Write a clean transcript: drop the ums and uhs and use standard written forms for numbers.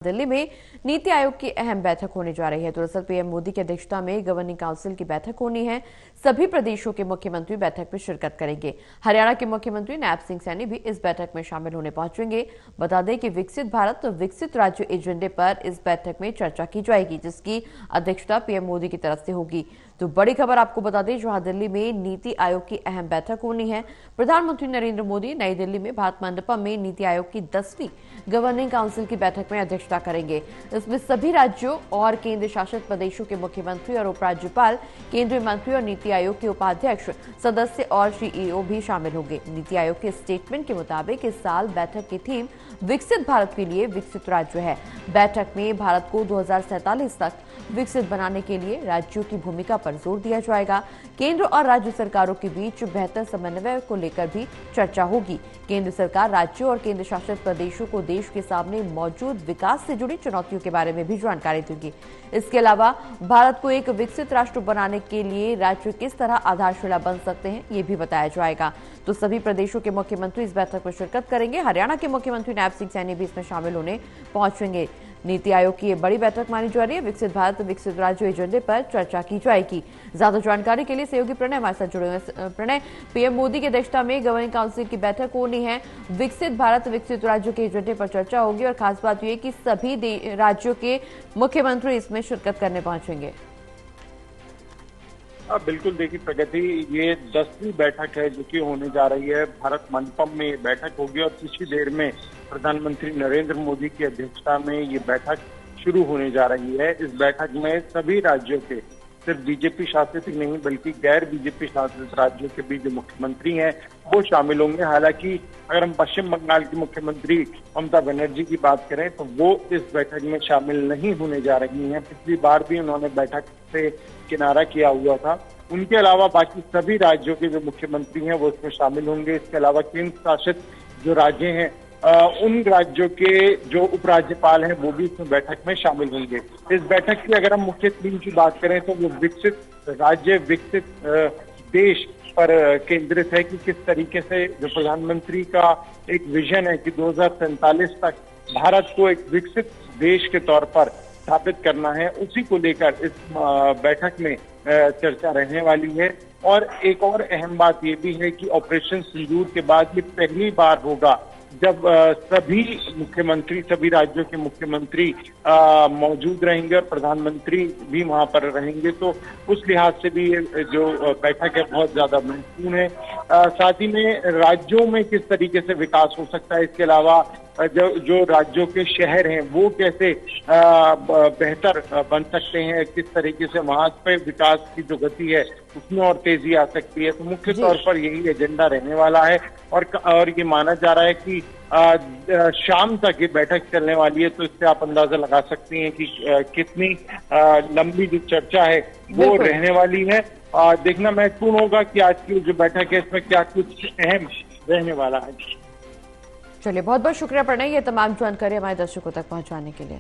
दिल्ली में नीति आयोग की अहम बैठक होने जा रही है। दरअसल पीएम मोदी की अध्यक्षता में गवर्निंग काउंसिल की बैठक होनी है। सभी प्रदेशों के मुख्यमंत्री बैठक में शिरकत करेंगे। हरियाणा के मुख्यमंत्री नायब सिंह सैनी भी इस बैठक में शामिल होने पहुंचेंगे। बता दें कि विकसित भारत और विकसित राज्य एजेंडे पर इस बैठक में चर्चा की जाएगी, जिसकी अध्यक्षता पीएम मोदी की तरफ से होगी। तो बड़ी खबर आपको बता दें, जहां दिल्ली में नीति आयोग की अहम बैठक होनी है। प्रधानमंत्री नरेंद्र मोदी नई दिल्ली में भारत मंडपम में नीति आयोग की 10वीं गवर्निंग काउंसिल की बैठक में अध्यक्षता करेंगे। इसमें सभी राज्यों और केंद्र शासित प्रदेशों के मुख्यमंत्री और उपराज्यपाल, केंद्रीय मंत्री और नीति आयोग के उपाध्यक्ष, सदस्य और सीईओ भी शामिल होंगे। नीति आयोग के स्टेटमेंट के मुताबिक इस साल बैठक की थीम विकसित भारत के लिए विकसित राज्य है। बैठक में भारत को 2047 तक विकसित बनाने के लिए राज्यों की भूमिका पर जोर दिया जाएगा। केंद्र और राज्य सरकारों के बीच बेहतर समन्वय को लेकर भी चर्चा होगी। केंद्र सरकार राज्यों और केंद्र शासित प्रदेशों को देश के सामने मौजूद विकास से जुड़ी चुनौतियों के बारे में भी जानकारी देगी। इसके अलावा भारत को एक विकसित राष्ट्र बनाने के लिए राज्य किस तरह आधारशिला बन सकते हैं, ये भी बताया जाएगा। तो सभी प्रदेशों के मुख्यमंत्री इस बैठक में शिरकत करेंगे। हरियाणा के मुख्यमंत्री नायब सिंह सैनी भी इसमें शामिल होने पहुंचेंगे। नीति आयोग की ये बड़ी बैठक मानी जा रही है। विकसित भारत विकसित राज्य एजेंडे पर चर्चा की जाएगी। ज्यादा जानकारी के लिए सहयोगी प्रणय हमारे साथ जुड़े हुए हैं। प्रणय, पीएम मोदी की अध्यक्षता में गवर्निंग काउंसिल की बैठक होनी है। विकसित भारत विकसित राज्यों के एजेंडे पर चर्चा होगी और खास बात यह कि सभी राज्यों के मुख्यमंत्री इसमें शिरकत करने पहुंचेंगे। बिल्कुल, देखिए प्रगति, ये 10वीं बैठक है जो कि होने जा रही है। भारत मंडपम में ये बैठक होगी और कुछ ही देर में प्रधानमंत्री नरेंद्र मोदी की अध्यक्षता में ये बैठक शुरू होने जा रही है। इस बैठक में सभी राज्यों के, सिर्फ बीजेपी शासित ही नहीं बल्कि गैर बीजेपी शासित राज्यों के भी जो मुख्यमंत्री हैं वो शामिल होंगे। हालांकि अगर हम पश्चिम बंगाल की मुख्यमंत्री ममता बनर्जी की बात करें तो वो इस बैठक में शामिल नहीं होने जा रही हैं। पिछली बार भी उन्होंने बैठक से किनारा किया हुआ था। उनके अलावा बाकी सभी राज्यों के जो मुख्यमंत्री हैं वो इसमें शामिल होंगे। इसके अलावा केंद्र शासित जो राज्य हैं उन राज्यों के जो उपराज्यपाल हैं वो भी इसमें बैठक में शामिल होंगे। इस बैठक की अगर हम मुख्य थीम की बात करें तो वो विकसित राज्य विकसित देश पर केंद्रित है कि किस तरीके से जो प्रधानमंत्री का एक विजन है कि 2047 तक भारत को एक विकसित देश के तौर पर स्थापित करना है, उसी को लेकर इस बैठक में चर्चा रहने वाली है। और एक और अहम बात ये भी है कि ऑपरेशन सिंदूर के बाद ये पहली बार होगा जब सभी मुख्यमंत्री, सभी राज्यों के मुख्यमंत्री मौजूद रहेंगे और प्रधानमंत्री भी वहां पर रहेंगे। तो उस लिहाज से भी ये जो बैठक है बहुत ज्यादा महत्वपूर्ण है। साथ ही में राज्यों में किस तरीके से विकास हो सकता है, इसके अलावा जो राज्यों के शहर हैं वो कैसे बेहतर बन सकते हैं, किस तरीके से वहां पे विकास की जो गति है उसमें और तेजी आ सकती है। तो मुख्य तौर पर यही एजेंडा रहने वाला है और ये माना जा रहा है कि शाम तक ये बैठक चलने वाली है। तो इससे आप अंदाजा लगा सकती हैं कि कितनी लंबी जो चर्चा है वो रहने वाली है। देखना महत्वपूर्ण होगा कि आज की जो बैठक है इसमें क्या कुछ अहम रहने वाला है। चलिए, बहुत बहुत शुक्रिया प्रणय, ये तमाम जानकारी हमारे दर्शकों तक पहुंचाने के लिए।